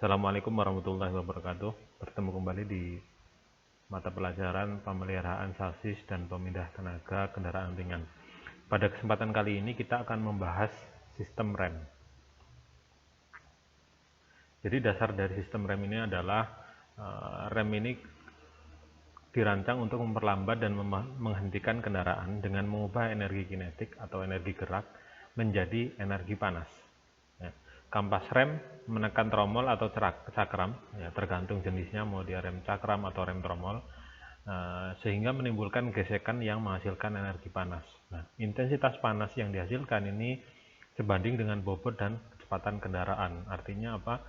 Assalamualaikum warahmatullahi wabarakatuh. Bertemu kembali di mata pelajaran pemeliharaan sasis dan pemindah tenaga kendaraan ringan. Pada kesempatan kali ini kita akan membahas sistem rem. Jadi dasar dari sistem rem ini adalah rem ini dirancang untuk memperlambat dan menghentikan kendaraan dengan mengubah energi kinetik atau energi gerak menjadi energi panas. Kampas rem menekan tromol atau cakram, ya, tergantung jenisnya, mau dia rem cakram atau rem tromol, sehingga menimbulkan gesekan yang menghasilkan energi panas. Nah, intensitas panas yang dihasilkan ini sebanding dengan bobot dan kecepatan kendaraan. Artinya apa?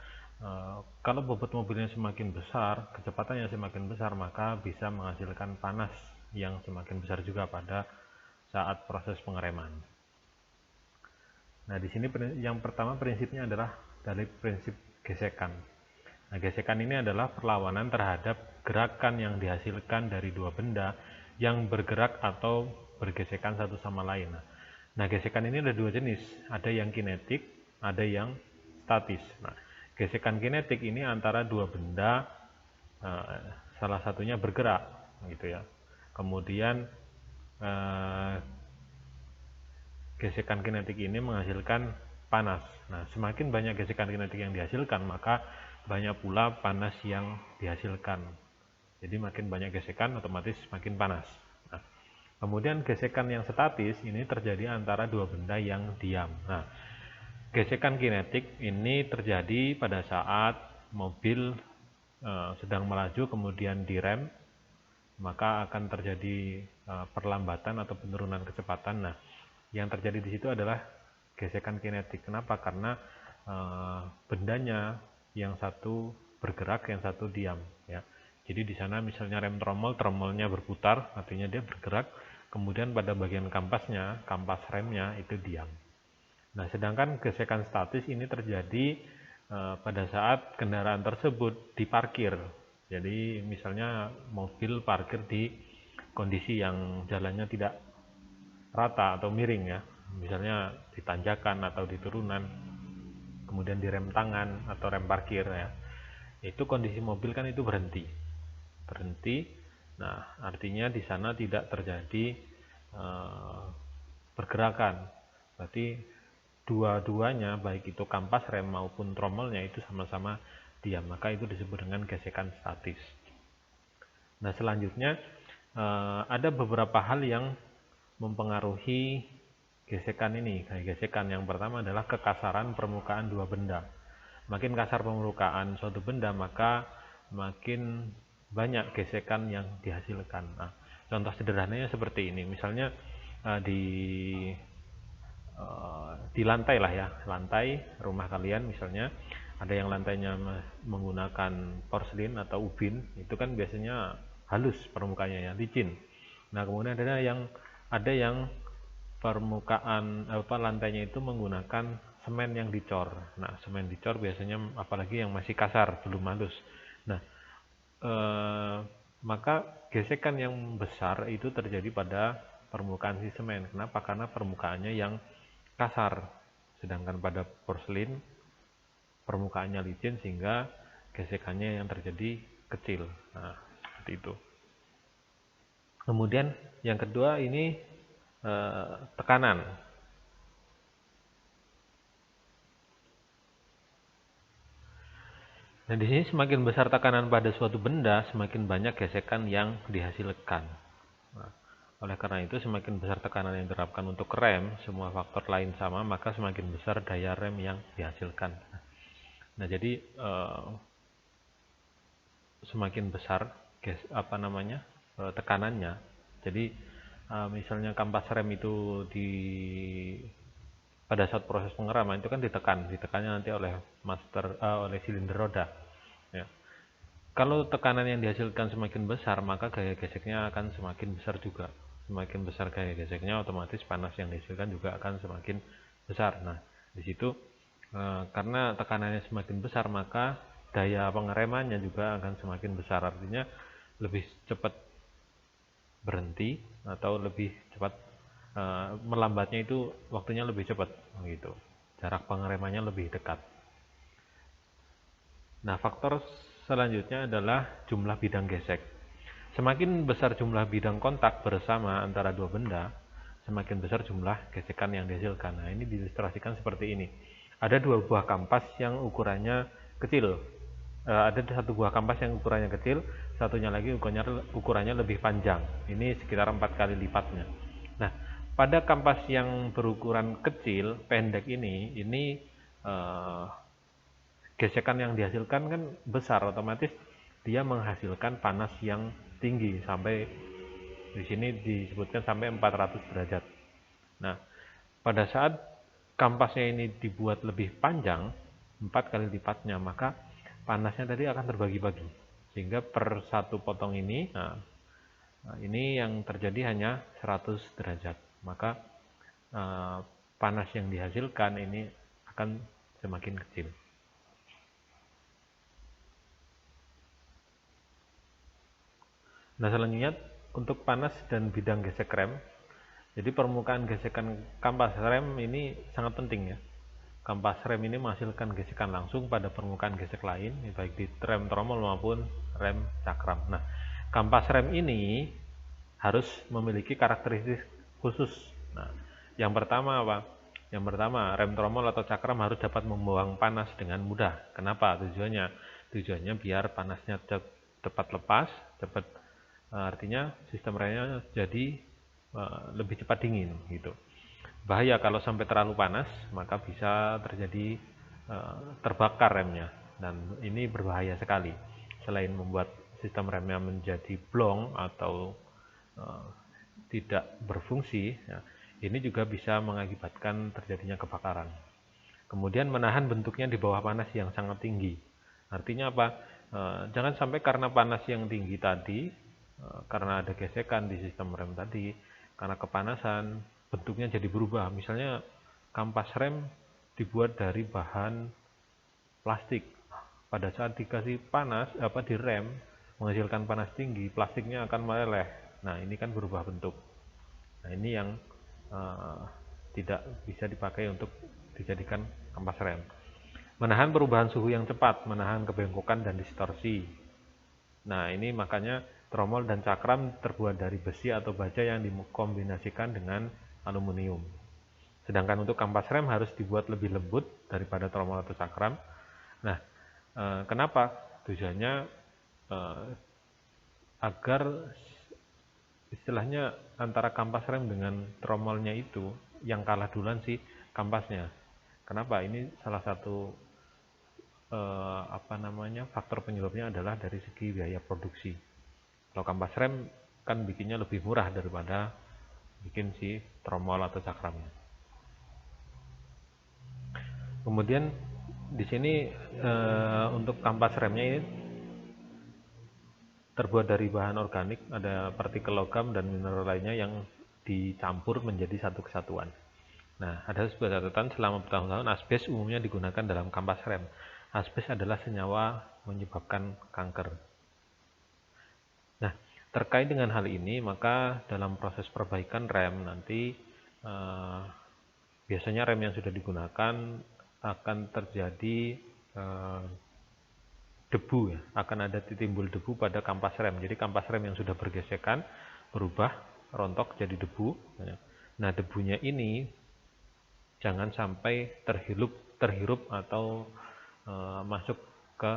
Kalau bobot mobilnya semakin besar, kecepatannya semakin besar, maka bisa menghasilkan panas yang semakin besar juga pada saat proses pengereman. Nah, di sini yang pertama prinsipnya adalah dari prinsip gesekan. Nah, gesekan ini adalah perlawanan terhadap gerakan yang dihasilkan dari dua benda yang bergerak atau bergesekan satu sama lain. Nah, gesekan ini ada dua jenis, ada yang kinetik, ada yang statis. Nah, gesekan kinetik ini antara dua benda, salah satunya bergerak, gitu ya. Kemudian gesekan kinetik ini menghasilkan panas. Nah, semakin banyak gesekan kinetik yang dihasilkan, maka banyak pula panas yang dihasilkan. Jadi makin banyak gesekan, otomatis makin panas. Nah, kemudian gesekan yang statis ini terjadi antara dua benda yang diam. Nah, gesekan kinetik ini terjadi pada saat mobil sedang melaju kemudian direm, maka akan terjadi perlambatan atau penurunan kecepatan. Nah, yang terjadi di situ adalah gesekan kinetik. Kenapa? Karena bendanya yang satu bergerak, yang satu diam, ya. Jadi di sana misalnya rem tromol, tromolnya berputar, artinya dia bergerak. Kemudian pada bagian kampasnya, kampas remnya itu diam. Nah, sedangkan gesekan statis ini terjadi pada saat kendaraan tersebut diparkir. Jadi misalnya mobil parkir di kondisi yang jalannya tidak rata atau miring, ya, misalnya di tanjakan atau di turunan, kemudian di rem tangan atau rem parkir, ya, itu kondisi mobil kan itu berhenti. Nah, artinya di sana tidak terjadi pergerakan. Berarti dua-duanya, baik itu kampas rem maupun tromolnya, itu sama-sama diam, maka itu disebut dengan gesekan statis. Nah, selanjutnya ada beberapa hal yang mempengaruhi gesekan ini. Gesekan yang pertama adalah kekasaran permukaan dua benda. Makin kasar permukaan suatu benda, maka makin banyak gesekan yang dihasilkan. Nah, contoh sederhananya seperti ini. Misalnya di lantai lah, ya, lantai rumah kalian misalnya ada yang lantainya menggunakan porselin atau ubin, itu kan biasanya halus permukaannya, ya, licin. Nah, kemudian ada yang permukaan lantainya itu menggunakan semen yang dicor. Nah, semen dicor biasanya apalagi yang masih kasar, belum halus. Nah, maka gesekan yang besar itu terjadi pada permukaan si semen. Kenapa? Karena permukaannya yang kasar. Sedangkan pada porselin permukaannya licin sehingga gesekannya yang terjadi kecil. Nah, seperti itu. Kemudian yang kedua ini tekanan. Nah, di sini semakin besar tekanan pada suatu benda, semakin banyak gesekan yang dihasilkan. Nah, oleh karena itu, semakin besar tekanan yang diterapkan untuk rem, semua faktor lain sama, maka semakin besar daya rem yang dihasilkan. Nah, jadi semakin besar tekanannya. Jadi misalnya kampas rem itu pada saat proses pengeraman itu kan ditekannya nanti oleh oleh silinder roda, ya. Kalau tekanan yang dihasilkan semakin besar, maka gaya geseknya akan semakin besar juga. Semakin besar gaya geseknya, otomatis panas yang dihasilkan juga akan semakin besar. Nah, di situ karena tekanannya semakin besar, maka daya pengeremannya juga akan semakin besar. Artinya lebih cepat berhenti atau lebih cepat melambatnya, itu waktunya lebih cepat, gitu. Jarak pengeremannya lebih dekat. Nah, faktor selanjutnya adalah jumlah bidang gesek. Semakin besar jumlah bidang kontak bersama antara dua benda, semakin besar jumlah gesekan yang dihasilkan. Nah, ini diilustrasikan seperti ini. Ada dua buah kampas yang ukurannya kecil. Ada satu buah kampas yang ukurannya kecil, satunya lagi ukurannya lebih panjang. Ini sekitar 4 kali lipatnya. Nah, pada kampas yang berukuran kecil, pendek ini gesekan yang dihasilkan kan besar, otomatis dia menghasilkan panas yang tinggi sampai di sini disebutkan sampai 400 derajat. Nah, pada saat kampasnya ini dibuat lebih panjang, 4 kali lipatnya, maka panasnya tadi akan terbagi-bagi. Sehingga per satu potong ini, ini yang terjadi hanya 100 derajat. Maka panas yang dihasilkan ini akan semakin kecil. Nah, selanjutnya untuk panas dan bidang gesek rem. Jadi permukaan gesekan kampas rem ini sangat penting ya. Kampas rem ini menghasilkan gesekan langsung pada permukaan gesek lain, baik di rem tromol maupun rem cakram. Nah, kampas rem ini harus memiliki karakteristik khusus. Nah, yang pertama apa? Yang pertama, rem tromol atau cakram harus dapat membuang panas dengan mudah. Kenapa? Tujuannya biar panasnya cepat lepas, artinya sistem remnya jadi lebih cepat dingin gitu. Bahaya kalau sampai terlalu panas, maka bisa terjadi terbakar remnya, dan ini berbahaya sekali. Selain membuat sistem remnya menjadi blong atau tidak berfungsi, ya, ini juga bisa mengakibatkan terjadinya kebakaran. Kemudian menahan bentuknya di bawah panas yang sangat tinggi. Artinya apa? Jangan sampai karena panas yang tinggi tadi, karena ada gesekan di sistem rem tadi, karena kepanasan, bentuknya jadi berubah. Misalnya kampas rem dibuat dari bahan plastik. Pada saat dikasih panas, di rem menghasilkan panas tinggi, plastiknya akan meleleh. Nah, ini kan berubah bentuk. Nah, ini yang tidak bisa dipakai untuk dijadikan kampas rem. Menahan perubahan suhu yang cepat, menahan kebengkokan dan distorsi. Nah, ini makanya tromol dan cakram terbuat dari besi atau baja yang dikombinasikan dengan aluminium. Sedangkan untuk kampas rem harus dibuat lebih lembut daripada tromol atau cakram. Nah, kenapa? Tujuannya agar istilahnya antara kampas rem dengan tromolnya itu yang kalah duluan sih kampasnya. Kenapa? Ini salah satu faktor penyebabnya adalah dari segi biaya produksi. Kalau kampas rem kan bikinnya lebih murah daripada bikin si tromol atau cakramnya. Kemudian di sini untuk kampas remnya ini terbuat dari bahan organik, ada partikel logam dan mineral lainnya yang dicampur menjadi satu kesatuan. Nah, ada sebuah catatan, selama bertahun-tahun asbes umumnya digunakan dalam kampas rem. Asbes adalah senyawa menyebabkan kanker. Nah, terkait dengan hal ini, maka dalam proses perbaikan rem nanti biasanya rem yang sudah digunakan akan terjadi debu ya, akan ada timbul debu pada kampas rem. Jadi kampas rem yang sudah bergesekan berubah rontok jadi debu. Nah, debunya ini jangan sampai terhirup atau masuk ke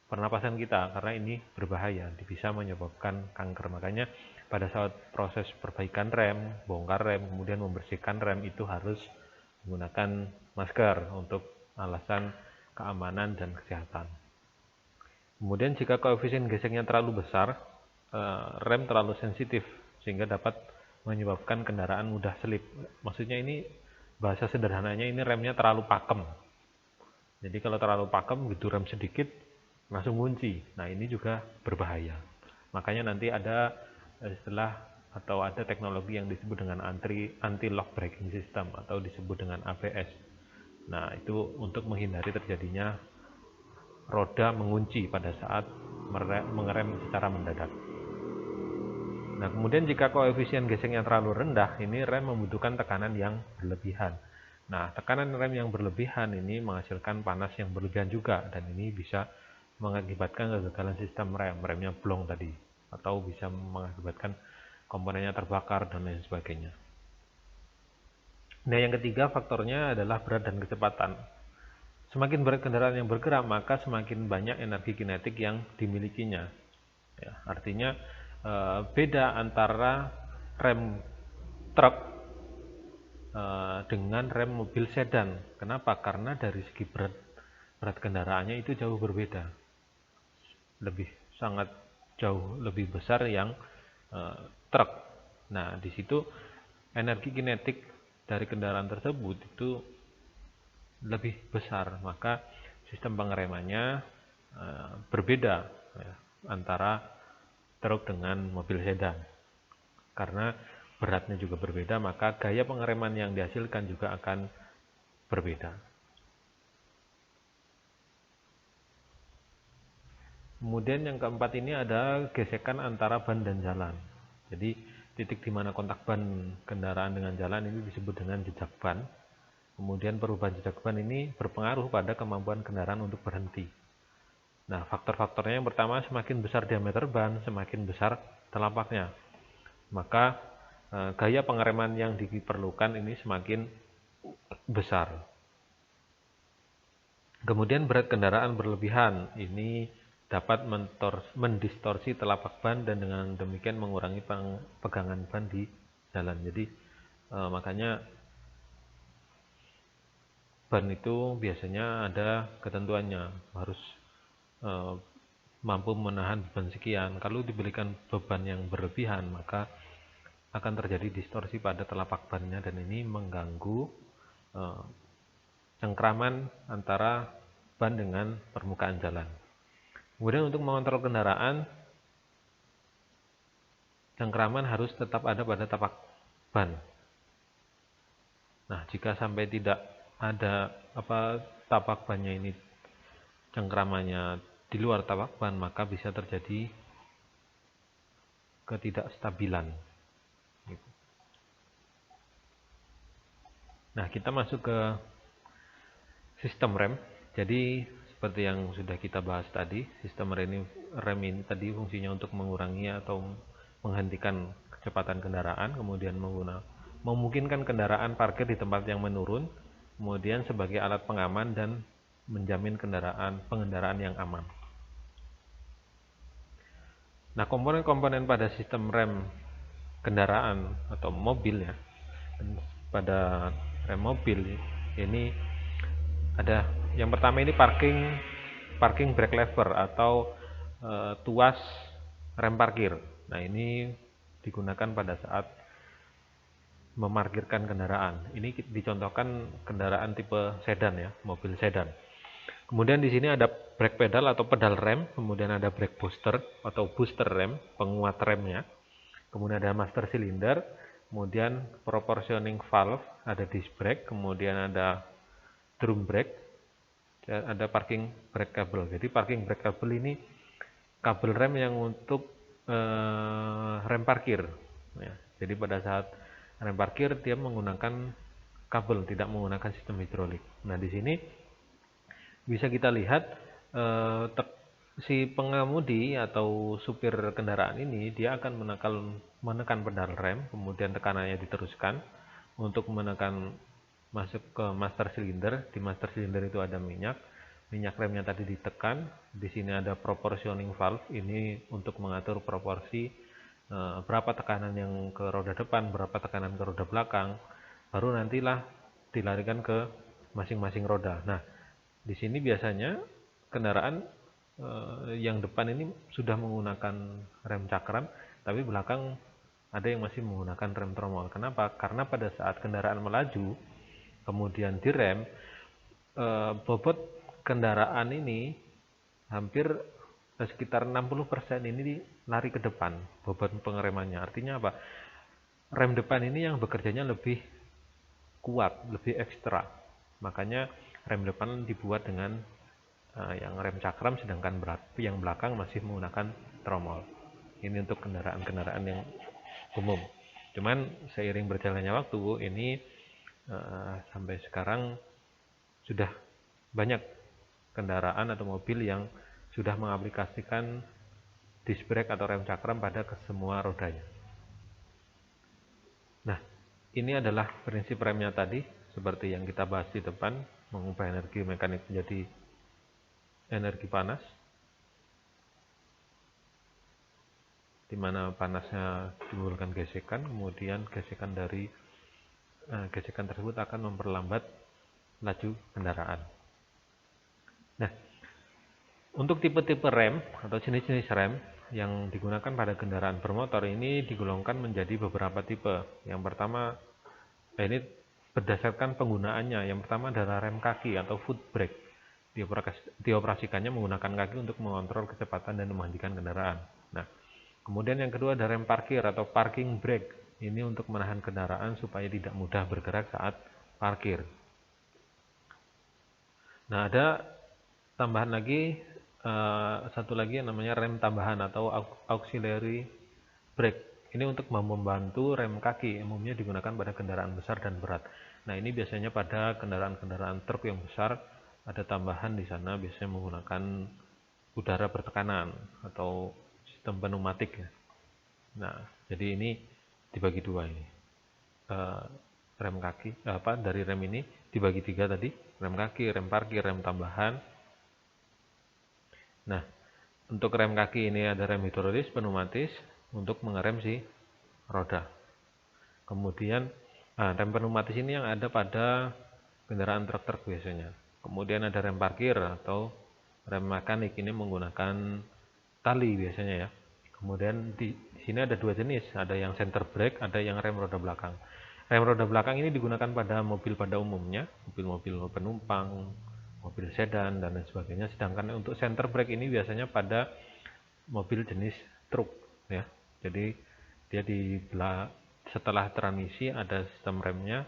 pernapasan kita, karena ini berbahaya, bisa menyebabkan kanker. Makanya pada saat proses perbaikan rem, bongkar rem, kemudian membersihkan rem itu harus menggunakan masker untuk alasan keamanan dan kesehatan. Kemudian jika koefisien geseknya terlalu besar, rem terlalu sensitif sehingga dapat menyebabkan kendaraan mudah selip. Maksudnya ini bahasa sederhananya ini remnya terlalu pakem. Jadi kalau terlalu pakem gitu, rem sedikit langsung kunci. Nah, ini juga berbahaya. Makanya nanti ada istilah atau ada teknologi yang disebut dengan anti-lock braking system atau disebut dengan ABS. Nah, itu untuk menghindari terjadinya roda mengunci pada saat mengerem secara mendadak. Nah, kemudian jika koefisien geseknya terlalu rendah, ini rem membutuhkan tekanan yang berlebihan. Nah, tekanan rem yang berlebihan ini menghasilkan panas yang berlebihan juga, dan ini bisa mengakibatkan kegagalan sistem remnya blong tadi, atau bisa mengakibatkan komponennya terbakar dan lain sebagainya. Nah, yang ketiga faktornya adalah berat dan kecepatan. Semakin berat kendaraan yang bergerak, maka semakin banyak energi kinetik yang dimilikinya. Ya, artinya beda antara rem truk dengan rem mobil sedan. Kenapa? Karena dari segi berat kendaraannya itu jauh berbeda, sangat jauh lebih besar yang truk. Nah, di situ energi kinetik dari kendaraan tersebut itu lebih besar, maka sistem pengeremannya berbeda ya, antara truk dengan mobil sedan. Karena beratnya juga berbeda, maka gaya pengereman yang dihasilkan juga akan berbeda. Kemudian yang keempat ini ada gesekan antara ban dan jalan. Jadi titik di mana kontak ban kendaraan dengan jalan ini disebut dengan jejak ban. Kemudian perubahan jejak ban ini berpengaruh pada kemampuan kendaraan untuk berhenti. Nah, faktor-faktornya yang pertama, semakin besar diameter ban, semakin besar telapaknya. Maka gaya pengereman yang diperlukan ini semakin besar. Kemudian berat kendaraan berlebihan ini dapat mendistorsi telapak ban dan dengan demikian mengurangi pegangan ban di jalan. Jadi makanya ban itu biasanya ada ketentuannya, harus mampu menahan beban sekian. Kalau diberikan beban yang berlebihan, maka akan terjadi distorsi pada telapak bannya dan ini mengganggu cengkraman antara ban dengan permukaan jalan. Kemudian untuk mengontrol kendaraan, cengkraman harus tetap ada pada tapak ban. Nah, jika sampai tidak ada tapak bannya ini, cengkramannya di luar tapak ban, maka bisa terjadi ketidakstabilan. Nah, kita masuk ke sistem rem. Jadi seperti yang sudah kita bahas tadi, sistem rem ini tadi fungsinya untuk mengurangi atau menghentikan kecepatan kendaraan, kemudian memungkinkan kendaraan parkir di tempat yang menurun, kemudian sebagai alat pengaman dan menjamin pengendaraan yang aman. Nah, komponen-komponen pada sistem rem kendaraan atau mobil ya, pada rem mobil ini ada yang pertama ini parking brake lever atau tuas rem parkir. Nah, ini digunakan pada saat memarkirkan kendaraan. Ini dicontohkan kendaraan tipe sedan ya, mobil sedan. Kemudian di sini ada brake pedal atau pedal rem, kemudian ada brake booster atau booster rem, penguat remnya. Kemudian ada master cylinder, kemudian proportioning valve, ada disc brake, kemudian ada drum brake, dan ada parking brake cable. Jadi parking brake cable ini kabel rem yang untuk rem parkir. Ya, jadi pada saat rem parkir dia menggunakan kabel, tidak menggunakan sistem hidrolik. Nah, di sini bisa kita lihat si pengemudi atau supir kendaraan ini dia akan menekan pedal rem, kemudian tekanannya diteruskan untuk menekan masuk ke master cylinder. Di master cylinder itu ada minyak remnya tadi ditekan. Di sini ada proportioning valve, ini untuk mengatur proporsi berapa tekanan yang ke roda depan, berapa tekanan ke roda belakang, baru nantilah dilarikan ke masing-masing roda. Nah, di sini biasanya kendaraan yang depan ini sudah menggunakan rem cakram, tapi belakang ada yang masih menggunakan rem tromol. Kenapa? Karena pada saat kendaraan melaju, kemudian direm, bobot kendaraan ini hampir sekitar 60% ini lari ke depan, bobot pengeremannya. Artinya apa? Rem depan ini yang bekerjanya lebih kuat, lebih ekstra. Makanya rem depan dibuat dengan yang rem cakram, sedangkan yang belakang masih menggunakan tromol. Ini untuk kendaraan-kendaraan yang umum. Cuman seiring berjalannya waktu, ini sampai sekarang sudah banyak kendaraan atau mobil yang sudah mengaplikasikan disc brake atau rem cakram pada semua rodanya. Nah, ini adalah prinsip remnya tadi, seperti yang kita bahas di depan, mengubah energi mekanik menjadi energi panas, di mana panasnya timbulkan gesekan, kemudian gesekan tersebut akan memperlambat laju kendaraan. Nah, untuk tipe-tipe rem atau jenis-jenis rem yang digunakan pada kendaraan bermotor ini digolongkan menjadi beberapa tipe. Yang pertama, ini berdasarkan penggunaannya. Yang pertama adalah rem kaki atau foot brake. Dioperasikannya menggunakan kaki untuk mengontrol kecepatan dan menghentikan kendaraan. Nah, kemudian yang kedua ada rem parkir atau parking brake. Ini untuk menahan kendaraan supaya tidak mudah bergerak saat parkir. Nah, ada tambahan lagi, satu lagi yang namanya rem tambahan atau auxiliary brake. Ini untuk membantu rem kaki, umumnya digunakan pada kendaraan besar dan berat. Nah, ini biasanya pada kendaraan-kendaraan truk yang besar, ada tambahan di sana biasanya menggunakan udara bertekanan atau sistem pneumatik ya. Nah, jadi ini dibagi dua ini. Rem kaki dari rem ini dibagi tiga tadi, rem kaki, rem parkir, rem tambahan. Nah, untuk rem kaki ini ada rem hidrolis, pneumatis untuk mengerem si roda. Kemudian rem pneumatis ini yang ada pada kendaraan truk-truk biasanya. Kemudian ada rem parkir atau rem mekanik, ini menggunakan tali biasanya ya. Kemudian di sini ada dua jenis, ada yang center brake, ada yang rem roda belakang. Rem roda belakang ini digunakan pada mobil pada umumnya, mobil-mobil penumpang, mobil sedan dan lain sebagainya. Sedangkan untuk center brake ini biasanya pada mobil jenis truk ya. Jadi dia setelah transmisi ada sistem remnya,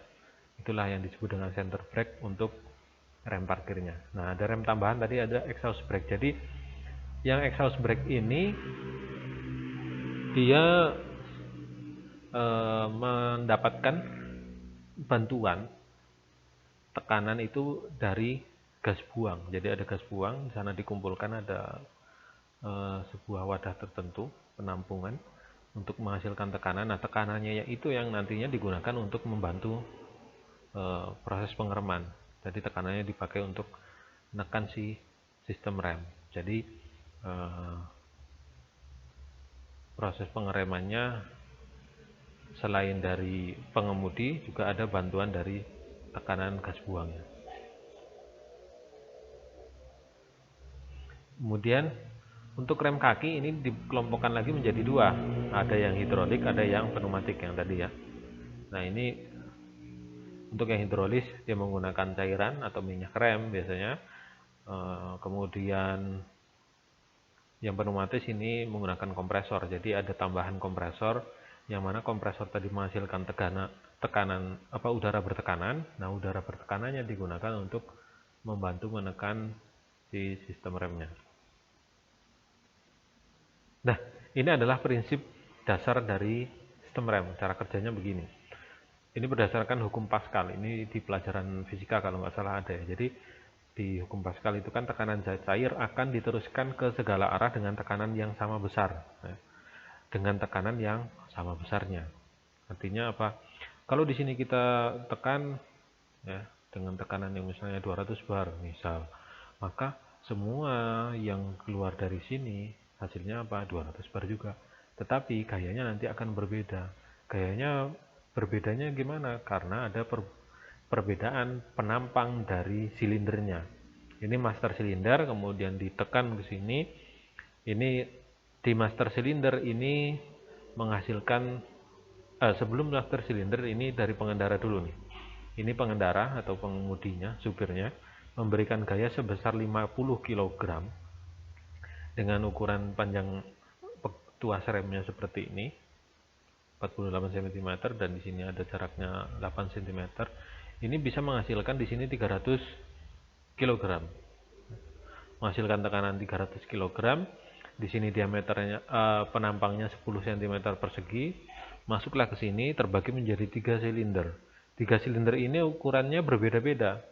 itulah yang disebut dengan center brake untuk rem parkirnya. Nah, ada rem tambahan tadi, ada exhaust brake. Jadi yang exhaust brake ini dia mendapatkan bantuan tekanan itu dari gas buang. Jadi ada gas buang, di sana dikumpulkan ada sebuah wadah tertentu penampungan untuk menghasilkan tekanan. Nah, tekanannya itu yang nantinya digunakan untuk membantu proses pengereman. Jadi tekanannya dipakai untuk menekan si sistem rem. Jadi proses pengeremannya selain dari pengemudi juga ada bantuan dari tekanan gas buangnya. Kemudian untuk rem kaki ini dikelompokkan lagi menjadi dua, ada yang hidrolik, ada yang pneumatik yang tadi ya. Nah, ini untuk yang hidrolis dia menggunakan cairan atau minyak rem biasanya. Kemudian yang pneumatis ini menggunakan kompresor. Jadi ada tambahan kompresor yang mana kompresor tadi menghasilkan udara bertekanan. Nah, udara bertekanannya digunakan untuk membantu menekan si sistem remnya. Nah, ini adalah prinsip dasar dari sistem rem. Cara kerjanya begini. Ini berdasarkan hukum Pascal. Ini di pelajaran fisika kalau nggak salah ada ya. Jadi di hukum Pascal itu kan tekanan cair akan diteruskan ke segala arah dengan tekanan yang sama besar. Dengan tekanan yang sama besarnya. Artinya apa? Kalau di sini kita tekan ya dengan tekanan yang misalnya 200 bar misal, maka semua yang keluar dari sini hasilnya apa? 200 bar juga. Tetapi gayanya nanti akan berbeda. Gayanya berbedanya gimana? Karena ada perbedaan penampang dari silindernya. Ini master silinder, kemudian ditekan ke sini. Ini di master silinder ini menghasilkan sebelum master silinder ini dari pengendara dulu nih. Ini pengendara atau pengemudinya, supirnya memberikan gaya sebesar 50 kg dengan ukuran panjang tuas remnya seperti ini. 48 cm dan di sini ada jaraknya 8 cm. Ini bisa menghasilkan di sini 300 kg. Menghasilkan tekanan 300 kg. Di sini diameternya penampangnya 10 cm persegi. Masuklah ke sini terbagi menjadi 3 silinder. 3 silinder ini ukurannya berbeda-beda.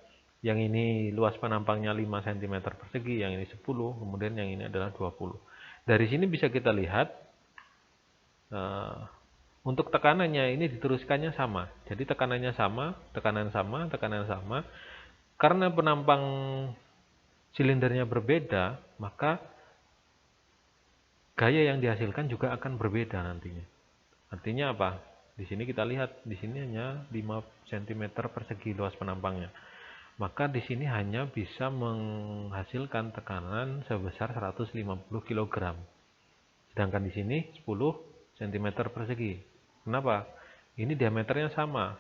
Yang ini luas penampangnya 5 cm persegi, yang ini 10, kemudian yang ini adalah 20. Dari sini bisa kita lihat untuk tekanannya ini diteruskannya sama. Jadi tekanannya sama, tekanan sama, tekanan sama. Karena penampang silindernya berbeda, maka gaya yang dihasilkan juga akan berbeda nantinya. Artinya apa? Di sini kita lihat, di sini hanya 5 cm persegi luas penampangnya. Maka di sini hanya bisa menghasilkan tekanan sebesar 150 kg. Sedangkan di sini 10 cm persegi. Kenapa? Ini diameternya sama.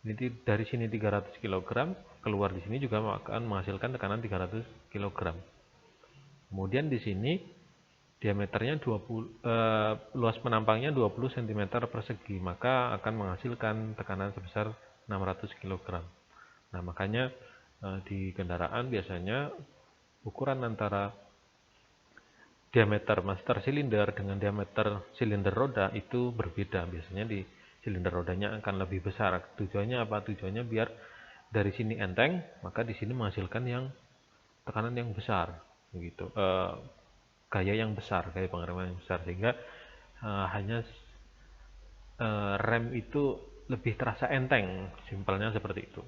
Jadi dari sini 300 kg, keluar di sini juga akan menghasilkan tekanan 300 kg. Kemudian di sini diameternya 20, luas penampangnya 20 cm persegi, maka akan menghasilkan tekanan sebesar 600 kg. Nah, makanya di kendaraan biasanya ukuran antara diameter master silinder dengan diameter silinder roda itu berbeda. Biasanya di silinder rodanya akan lebih besar. Tujuannya apa? Tujuannya biar dari sini enteng, maka di sini menghasilkan yang tekanan yang besar, begitu. Gaya yang besar, gaya pengereman yang besar, sehingga hanya rem itu lebih terasa enteng, simpelnya seperti itu.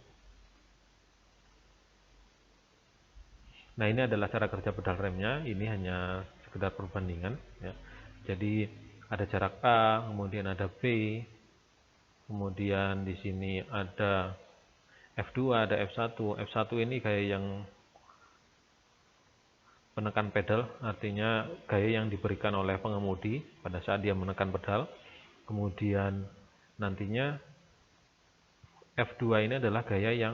Nah, ini adalah cara kerja pedal remnya. Ini hanya sekedar perbandingan, ya. Jadi ada jarak A, kemudian ada B, kemudian di sini ada F2, ada F1. F1 ini gaya yang menekan pedal, artinya gaya yang diberikan oleh pengemudi pada saat dia menekan pedal. Kemudian nantinya F2 ini adalah gaya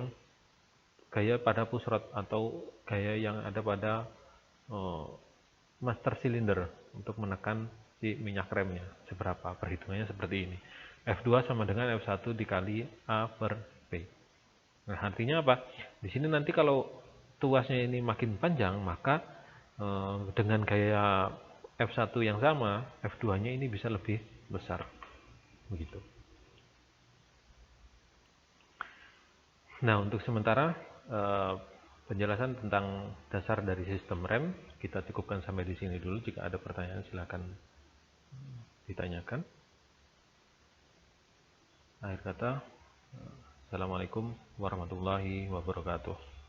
pada pushrod atau gaya yang ada pada master cylinder untuk menekan si minyak remnya seberapa. Perhitungannya seperti ini. F2 sama dengan F1 dikali A per P. Nah, artinya apa? Di sini nanti kalau tuasnya ini makin panjang, maka dengan gaya F1 yang sama, F2-nya ini bisa lebih besar. Begitu. Nah, untuk sementara penjelasan tentang dasar dari sistem rem kita cukupkan sampai di sini dulu. Jika ada pertanyaan silakan ditanyakan. Akhir kata, Assalamualaikum warahmatullahi wabarakatuh.